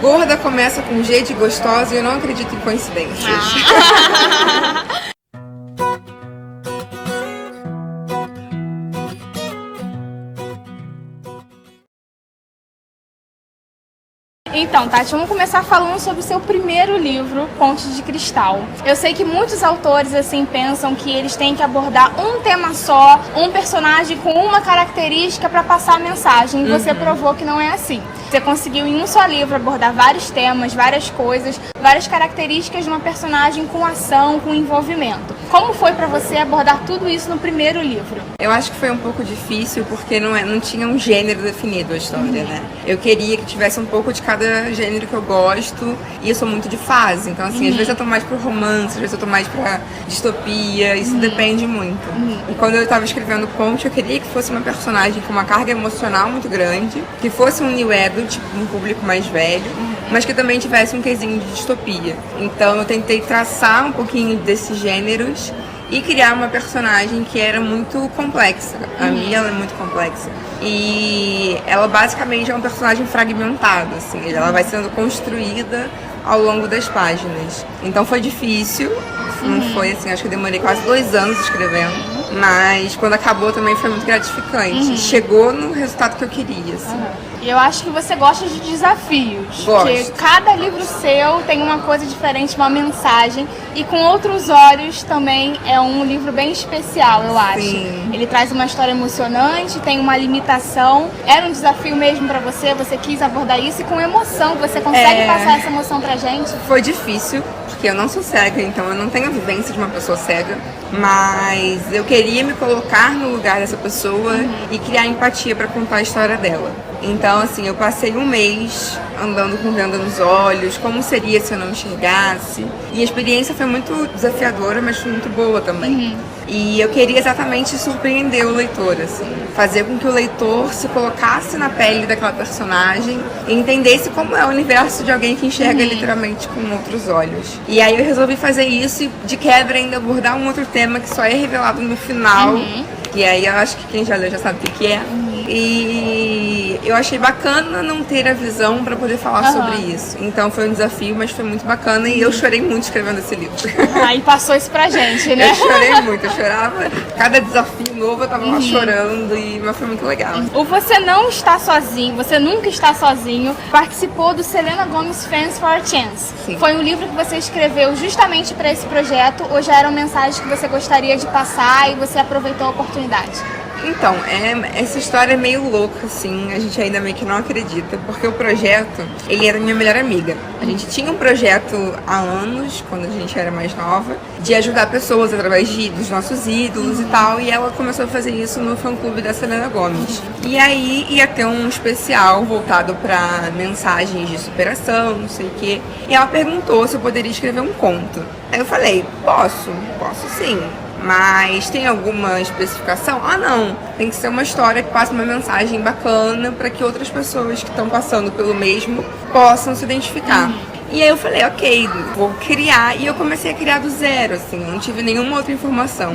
Gorda começa com G de gostosa e eu não acredito em coincidências. Então, Tati, vamos começar falando sobre o seu primeiro livro, Pontes de Cristal. Eu sei que muitos autores, assim, pensam que eles têm que abordar um tema só, um personagem com uma característica para passar a mensagem. E você provou que não é assim. Você conseguiu, em um só livro, abordar vários temas, várias coisas, várias características de uma personagem com ação, com envolvimento. Como foi para você abordar tudo isso no primeiro livro? Eu acho que foi um pouco difícil porque não tinha um gênero definido a história, né? Eu queria que tivesse um pouco de cada gênero que eu gosto e eu sou muito de fase. Então, assim, às vezes eu tô mais pro romance, às vezes eu tô mais pra distopia, isso depende muito. E quando eu tava escrevendo Ponte, eu queria que fosse uma personagem com uma carga emocional muito grande, que fosse um new adult, tipo, um público mais velho, mas que também tivesse um quesinho de distopia. Então eu tentei traçar um pouquinho desses gêneros e criar uma personagem que era muito complexa. A Mia, ela é muito complexa. E ela basicamente é um personagem fragmentado, assim. Ela vai sendo construída ao longo das páginas. Então foi difícil, não foi assim, acho que eu demorei quase 2 anos escrevendo. Mas quando acabou também foi muito gratificante. Chegou no resultado que eu queria, assim. E eu acho que você gosta de desafios. Gosto. Porque cada livro seu tem uma coisa diferente, uma mensagem. E Com Outros Olhos também é um livro bem especial, eu acho. Sim. Ele traz uma história emocionante, tem uma limitação. Era um desafio mesmo pra você? Você quis abordar isso e com emoção. Você consegue passar essa emoção pra gente? Foi difícil, porque eu não sou cega, então eu não tenho a vivência de uma pessoa cega. Mas eu queria me colocar no lugar dessa pessoa e criar empatia pra contar a história dela. Então, assim, eu passei 1 mês andando com venda nos olhos, como seria se eu não enxergasse. E a experiência foi muito desafiadora, mas foi muito boa também. E eu queria exatamente surpreender o leitor, assim, fazer com que o leitor se colocasse na pele daquela personagem e entendesse como é o universo de alguém que enxerga literalmente com outros olhos. E aí eu resolvi fazer isso e, de quebra, ainda abordar um outro tema que só é revelado no final. E aí eu acho que quem já leu já sabe o que é. E eu achei bacana não ter a visão para poder falar sobre isso. Então foi um desafio, mas foi muito bacana e eu chorei muito escrevendo esse livro. Aí passou isso pra gente, né? Eu chorei muito, eu chorava. Cada desafio novo eu tava lá chorando, mas foi muito legal. O Você Não Está Sozinho, Você Nunca Está Sozinho, participou do Selena Gomez Fans for a Chance. Sim. Foi um livro que você escreveu justamente para esse projeto ou já eram mensagens que você gostaria de passar e você aproveitou a oportunidade? Então, essa história é meio louca, assim, a gente ainda meio que não acredita, porque o projeto, ele era minha melhor amiga. A gente tinha um projeto há anos, quando a gente era mais nova, de ajudar pessoas através dos nossos ídolos e tal, e ela começou a fazer isso no fã-clube da Selena Gomez. E aí ia ter um especial voltado pra mensagens de superação, não sei o quê, e ela perguntou se eu poderia escrever um conto. Aí eu falei, posso sim. Mas tem alguma especificação? Ah, não. Tem que ser uma história que passe uma mensagem bacana para que outras pessoas que estão passando pelo mesmo possam se identificar. E aí eu falei, ok, vou criar. E eu comecei a criar do zero, assim, não tive nenhuma outra informação.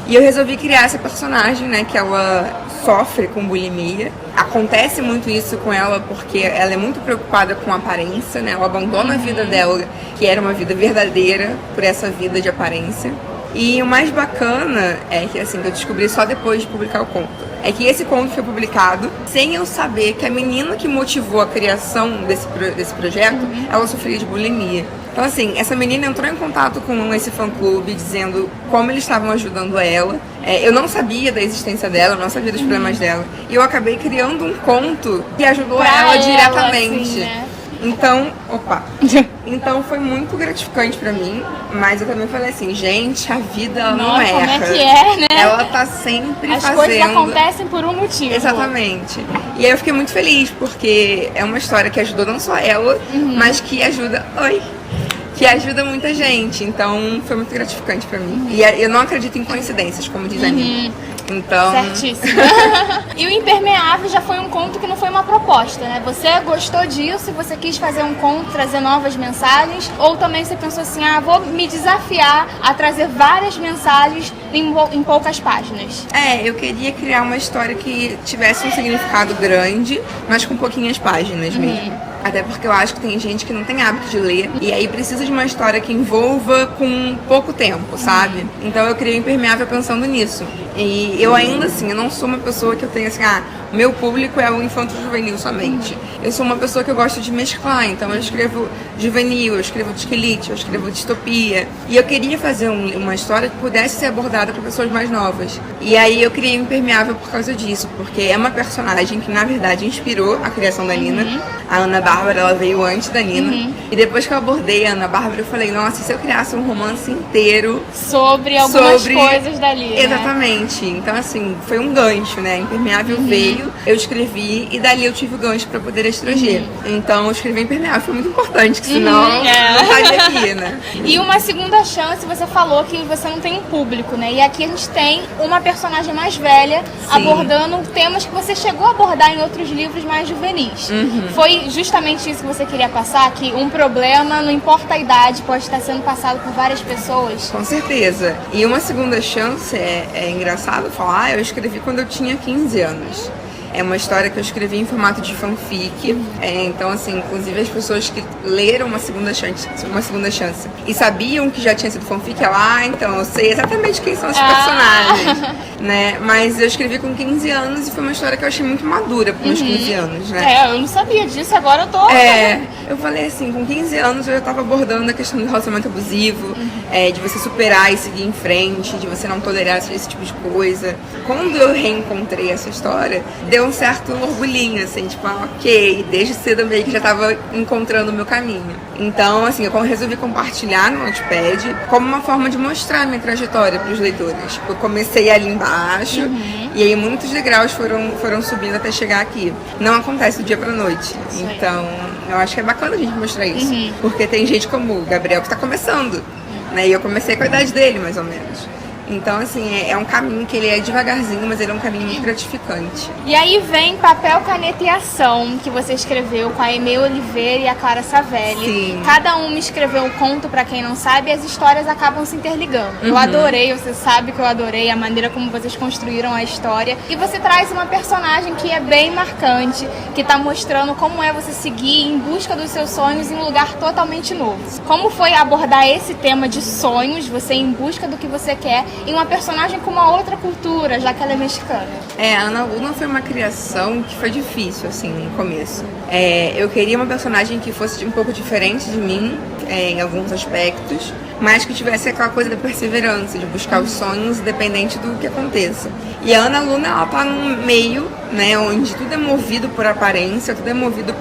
E eu resolvi criar essa personagem, né, que ela sofre com bulimia. Acontece muito isso com ela porque ela é muito preocupada com a aparência, né? Ela abandona a vida dela, que era uma vida verdadeira, por essa vida de aparência. E o mais bacana é que, assim, que eu descobri só depois de publicar o conto, é que esse conto foi publicado sem eu saber que a menina que motivou a criação desse projeto, ela sofria de bulimia. Então, assim, essa menina entrou em contato com esse fã-clube dizendo como eles estavam ajudando ela. Eu não sabia da existência dela, eu não sabia dos problemas dela. E eu acabei criando um conto que ajudou ela diretamente. Assim, né? Então foi muito gratificante pra mim, mas eu também falei assim, gente, a vida ela não Nossa, erra. como é que é, né? Ela tá sempre As fazendo... coisas acontecem por um motivo. Exatamente. E aí eu fiquei muito feliz, porque é uma história que ajudou não só ela, mas que ajuda... que ajuda muita gente. Então foi muito gratificante pra mim. E eu não acredito em coincidências, como diz a Anitta. Então... Certíssimo. E o Impermeável já foi um conto que não foi uma proposta, né? Você gostou disso e você quis fazer um conto, trazer novas mensagens? Ou também você pensou assim, vou me desafiar a trazer várias mensagens em poucas páginas? Eu queria criar uma história que tivesse um significado grande, mas com pouquinhas páginas mesmo. Até porque eu acho que tem gente que não tem hábito de ler e aí precisa de uma história que envolva com pouco tempo, sabe? Então eu criei o Impermeável pensando nisso. E eu ainda assim, eu não sou uma pessoa que eu tenho assim, meu público é o infanto-juvenil somente. Eu sou uma pessoa que eu gosto de mesclar, então eu escrevo juvenil, eu escrevo disquelite, eu escrevo distopia. E eu queria fazer uma história que pudesse ser abordada por pessoas mais novas. E aí eu criei o Impermeável por causa disso, porque é uma personagem que na verdade inspirou a criação da Nina. A Ana Bárbara, ela veio antes da Nina. E depois que eu abordei a Ana Bárbara, eu falei, nossa, se eu criasse um romance inteiro sobre algumas coisas dali, né? Exatamente. Então, assim, foi um gancho, né? Impermeável veio, eu escrevi e dali eu tive o gancho pra poder escrever. Então, eu escrevi Impermeável, foi muito importante, que senão não estaria aqui, né? E uma segunda chance, você falou que você não tem um público, né? E aqui a gente tem uma personagem mais velha abordando temas que você chegou a abordar em outros livros mais juvenis. Foi justamente isso que você queria passar? Que um problema, não importa a idade, pode estar sendo passado por várias pessoas? Com certeza. E uma segunda chance, é engraçado falar, eu escrevi quando eu tinha 15 anos. É uma história que eu escrevi em formato de fanfic. Então, assim, inclusive as pessoas que leram uma segunda chance e sabiam que já tinha sido fanfic, então eu sei exatamente quem são os personagens, né? Mas eu escrevi com 15 anos e foi uma história que eu achei muito madura para meus 15 anos, né? Eu não sabia disso, agora eu tô... Eu falei assim, com 15 anos eu já tava abordando a questão do relacionamento abusivo, de você superar e seguir em frente, de você não tolerar esse tipo de coisa. Quando eu reencontrei essa história, deu um certo orgulhinho, assim, tipo, ok, desde cedo eu meio que já tava encontrando o meu caminho. Então, assim, eu resolvi compartilhar no Wattpad como uma forma de mostrar a minha trajetória pros leitores. Tipo, eu comecei ali embaixo e aí muitos degraus foram subindo até chegar aqui. Não acontece do dia pra noite. Então, eu acho que é bacana a gente mostrar isso. Porque tem gente como o Gabriel que tá começando, né? E eu comecei com a idade dele, mais ou menos. Então, assim, é um caminho que ele é devagarzinho, mas ele é um caminho muito gratificante. E aí vem Papel, Caneta e Ação, que você escreveu com a Aimee Oliveira e a Clara Savelli. Sim. Cada uma escreveu um conto, pra quem não sabe, e as histórias acabam se interligando. Eu adorei, você sabe que eu adorei a maneira como vocês construíram a história. E você traz uma personagem que é bem marcante, que tá mostrando como é você seguir em busca dos seus sonhos em um lugar totalmente novo. Como foi abordar esse tema de sonhos, você em busca do que você quer, e uma personagem com uma outra cultura, já que ela é mexicana? A Ana Luna foi uma criação que foi difícil, assim, no começo. Eu queria uma personagem que fosse um pouco diferente de mim, em alguns aspectos, mas que tivesse aquela coisa da perseverança, de buscar os sonhos independente do que aconteça. E a Ana Luna, ela tá num meio, né, onde tudo é movido por aparência, tudo é movido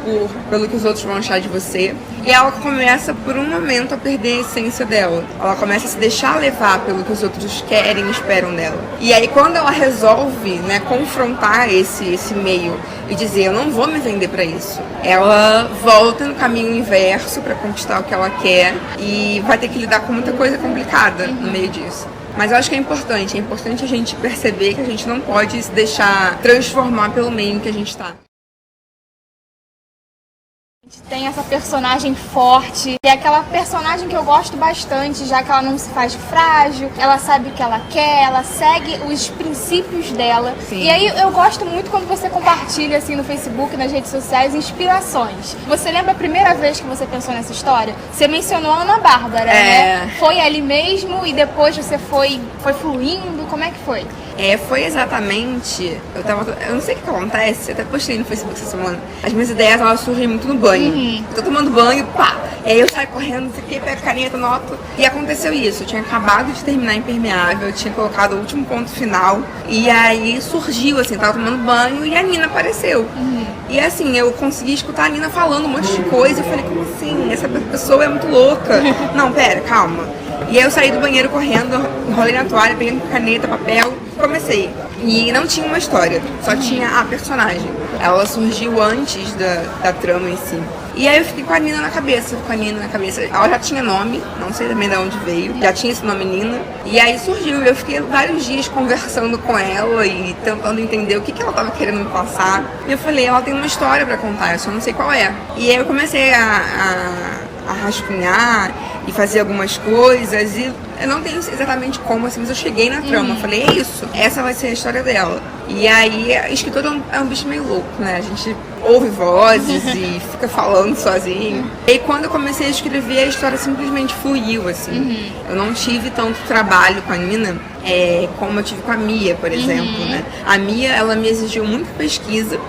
pelo que os outros vão achar de você. E ela começa, por um momento, a perder a essência dela. Ela começa a se deixar levar pelo que os outros querem e esperam dela. E aí, quando ela resolve, né, confrontar esse meio e dizer, eu não vou me vender pra isso, ela volta no caminho inverso pra conquistar o que ela quer e vai ter que lidar com muita coisa complicada no meio disso. Mas eu acho que é importante a gente perceber que a gente não pode se deixar transformar pelo meio em que a gente tá. Tem essa personagem forte, é aquela personagem que eu gosto bastante, já que ela não se faz de frágil, ela sabe o que ela quer, ela segue os princípios dela. Sim. E aí eu gosto muito quando você compartilha assim no Facebook, nas redes sociais, inspirações. Você lembra a primeira vez que você pensou nessa história? Você mencionou a Ana Bárbara, né? Foi ali mesmo e depois você foi fluindo? Como é que foi? Foi exatamente... Eu não sei o que acontece, até postei no Facebook essa semana. As minhas ideias, elas surgem muito no banho. Eu tô tomando banho, pá! E aí eu saio correndo, pego a caneta, noto. E aconteceu isso, eu tinha acabado de terminar Impermeável, eu tinha colocado o último ponto final. E aí surgiu, assim, eu tava tomando banho e a Nina apareceu. E assim, eu consegui escutar a Nina falando um monte de coisa. Eu falei, como assim? Essa pessoa é muito louca. Não, pera, calma. E aí eu saí do banheiro correndo, enrolei na toalha, peguei caneta, papel, comecei. E não tinha uma história, só tinha a personagem. Ela surgiu antes da trama em si. E aí eu fiquei com a Nina na cabeça, Ela já tinha nome, não sei também de onde veio, já tinha esse nome Nina. E aí surgiu, eu fiquei vários dias conversando com ela e tentando entender o que ela tava querendo me passar. E eu falei, ela tem uma história pra contar, eu só não sei qual é. E aí eu comecei a rascunhar e fazia algumas coisas, e eu não tenho exatamente como, assim, mas eu cheguei na trama, falei, é isso, essa vai ser a história dela. E aí, escritor é um bicho meio louco, né? A gente ouve vozes e fica falando sozinho. E aí, quando eu comecei a escrever, a história simplesmente fluiu, assim. Eu não tive tanto trabalho com a Nina como eu tive com a Mia, por exemplo, né? A Mia, ela me exigiu muita pesquisa,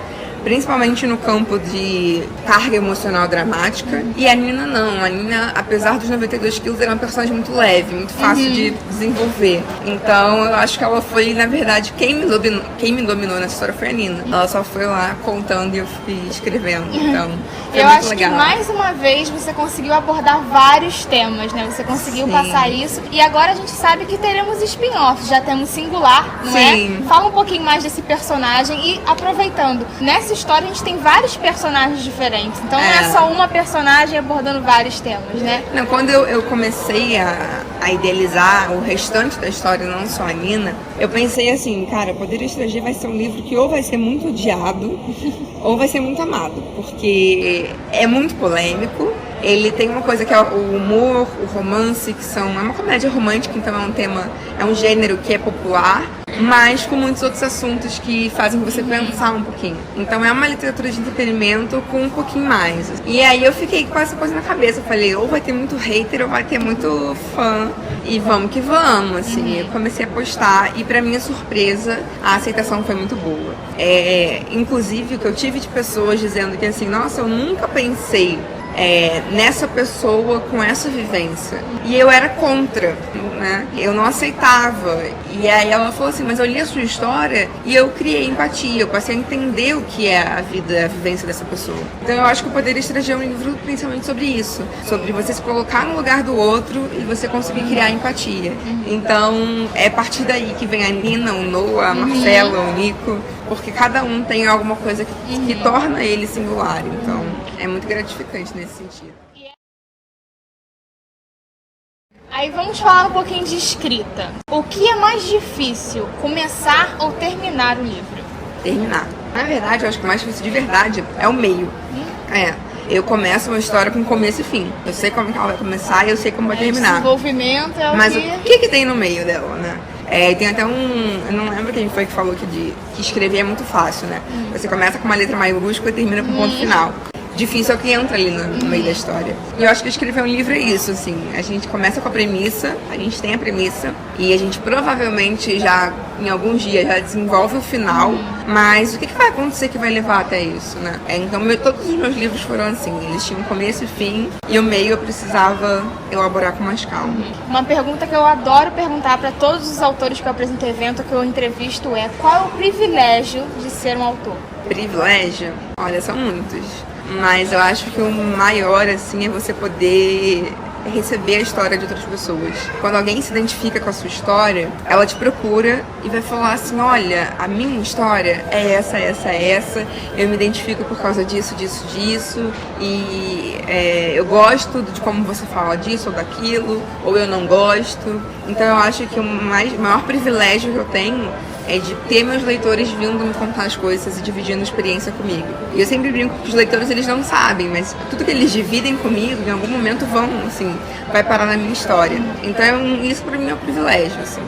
principalmente no campo de carga emocional dramática. E a Nina não. A Nina, apesar dos 92 quilos, era uma personagem muito leve, muito fácil de desenvolver. Então, eu acho que ela foi, na verdade, quem me dominou nessa história foi a Nina. Ela só foi lá contando e eu fui escrevendo. Então, foi eu muito acho legal. que mais uma vez você conseguiu abordar vários temas, né? Você conseguiu passar isso. E agora a gente sabe que teremos spin-offs. Já temos Singular, não é? Fala um pouquinho mais desse personagem e aproveitando, nessa história a gente tem vários personagens diferentes, então não é só uma personagem abordando vários temas, né? Não, quando eu comecei a idealizar o restante da história, não só a Nina, eu pensei assim, cara, Poder Estrangeiro vai ser um livro que ou vai ser muito odiado ou vai ser muito amado, porque é muito polêmico. Ele tem uma coisa que é o humor, o romance, é uma comédia romântica, então é um gênero que é popular, mas com muitos outros assuntos que fazem você pensar um pouquinho. Então é uma literatura de entretenimento com um pouquinho mais. E aí eu fiquei com essa coisa na cabeça, eu falei, ou vai ter muito hater ou vai ter muito fã, e vamos que vamos, assim. Eu comecei a postar e pra minha surpresa a aceitação foi muito boa. Inclusive o que eu tive de pessoas dizendo que assim, nossa, eu nunca pensei nessa pessoa com essa vivência. E eu era contra, né? Eu não aceitava. E aí ela falou assim, mas eu li a sua história e eu criei empatia, eu passei a entender o que é a vida, a vivência dessa pessoa. Então eu acho que o Poder Estrangeiro é um livro principalmente sobre isso, sobre você se colocar no lugar do outro e você conseguir criar empatia. Então é a partir daí que vem a Nina, o Noah, a Marcela, o Nico, porque cada um tem alguma coisa que torna ele singular. Então é muito gratificante nesse sentido. Aí vamos falar um pouquinho de escrita. O que é mais difícil, começar ou terminar o livro? Terminar. Na verdade, eu acho que o mais difícil de verdade é o meio. Eu começo uma história com começo e fim. Eu sei como que ela vai começar e eu sei como vai terminar. Desenvolvimento é o Mas que... o que tem no meio dela, né? Tem até eu não lembro quem foi que falou que escrever é muito fácil, né? Você começa com uma letra maiúscula e termina com um ponto final. Difícil é o que entra ali no meio da história. E eu acho que escrever um livro é isso, assim. A gente começa com a premissa, a gente tem a premissa, e a gente provavelmente já, em alguns dias, já desenvolve o final, mas o que vai acontecer que vai levar até isso, né? Então, todos os meus livros foram assim, eles tinham começo e fim, e o meio eu precisava elaborar com mais calma. Uma pergunta que eu adoro perguntar para todos os autores que eu apresento evento, que eu entrevisto, é: qual é o privilégio de ser um autor? Privilégio? Olha, são muitos. Mas eu acho que o maior, assim, é você poder receber a história de outras pessoas. Quando alguém se identifica com a sua história, ela te procura e vai falar assim, olha, a minha história é essa, essa, essa, eu me identifico por causa disso, disso, disso, e eu gosto de como você fala disso ou daquilo, ou eu não gosto. Então eu acho que o maior privilégio que eu tenho é de ter meus leitores vindo me contar as coisas e dividindo a experiência comigo. E eu sempre brinco que os leitores, eles não sabem, mas tudo que eles dividem comigo, em algum momento vai parar na minha história. Então isso pra mim é um privilégio, assim.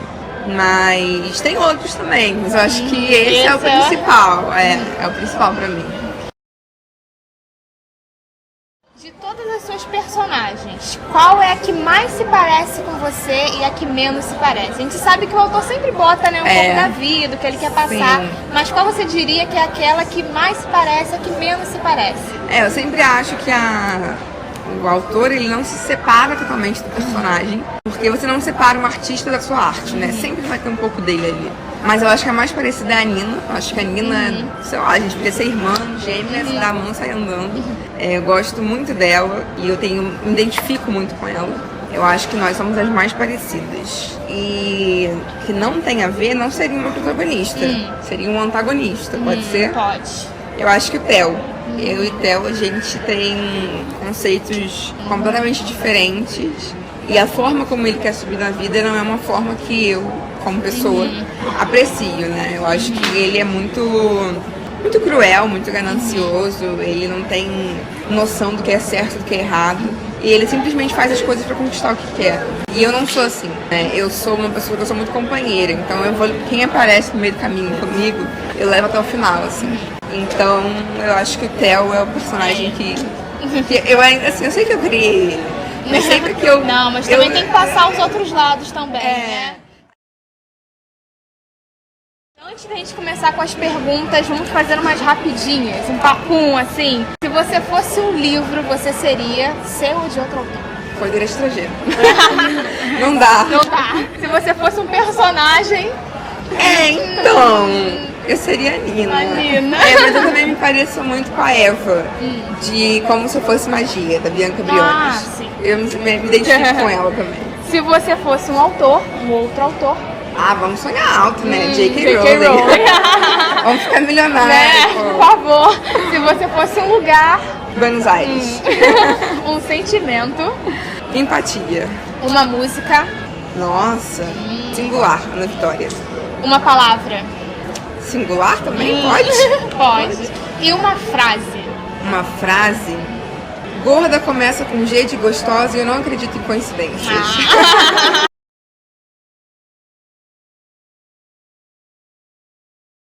Mas tem outros também, mas eu acho que esse é o principal, é o principal pra mim. De todas as suas personagens, qual é a que mais se parece com você e a que menos se parece? A gente sabe que o autor sempre bota, né, um pouco da vida, o que ele quer passar, mas qual você diria que é aquela que mais se parece e a que menos se parece? Eu sempre acho que o autor, ele não se separa totalmente do personagem, porque você não separa um artista da sua arte, né? Sempre vai ter um pouco dele ali. Mas eu acho que a mais parecida é a Nina. Eu acho que a Nina, sei lá, a gente podia ser irmã, gêmeas, dar a mão e sair andando. Eu gosto muito dela e me identifico muito com ela. Eu acho que nós somos as mais parecidas. E que não tem a ver, não seria uma protagonista, seria um antagonista, pode ser? Pode. Eu acho que o Theo. Eu e Theo, a gente tem conceitos completamente diferentes. E a forma como ele quer subir na vida não é uma forma que eu, como pessoa, aprecio, né? Eu acho que ele é muito cruel, muito ganancioso. Ele não tem noção do que é certo e do que é errado. e ele simplesmente faz as coisas pra conquistar o que quer. E eu não sou assim, né? Eu sou uma pessoa que eu sou muito companheira, então quem aparece no meio do caminho comigo, eu levo até o final, assim. Então, eu acho que o Theo é o personagem que eu ainda, assim, eu sei que eu criei ele, mas sempre que eu... Não, mas também tem que passar os outros lados também, né? Antes da gente começar com as perguntas, vamos fazer umas rapidinhas, um papum, assim. Se você fosse um livro, você seria seu ou de outro autor? Poder estrangeiro. Não dá. Não dá. Se você fosse um personagem... Então... Eu seria a Nina. A Nina. Mas eu também me pareço muito com a Eva, de Como Se Eu Fosse Magia, da Bianca Briones. Sim. Eu me identifico com ela também. Se você fosse um autor, um outro autor... Vamos sonhar alto, né? J.K. Rowling. Vamos ficar milionários. Né? Por favor. Se você fosse um lugar... Buenos Aires. Um sentimento. Empatia. Uma música. Nossa. Singular, Ana Vitória. Uma palavra. Singular também? Pode? Pode. E uma frase. Uma frase? Gorda começa com G de gostosa e eu não acredito em coincidências.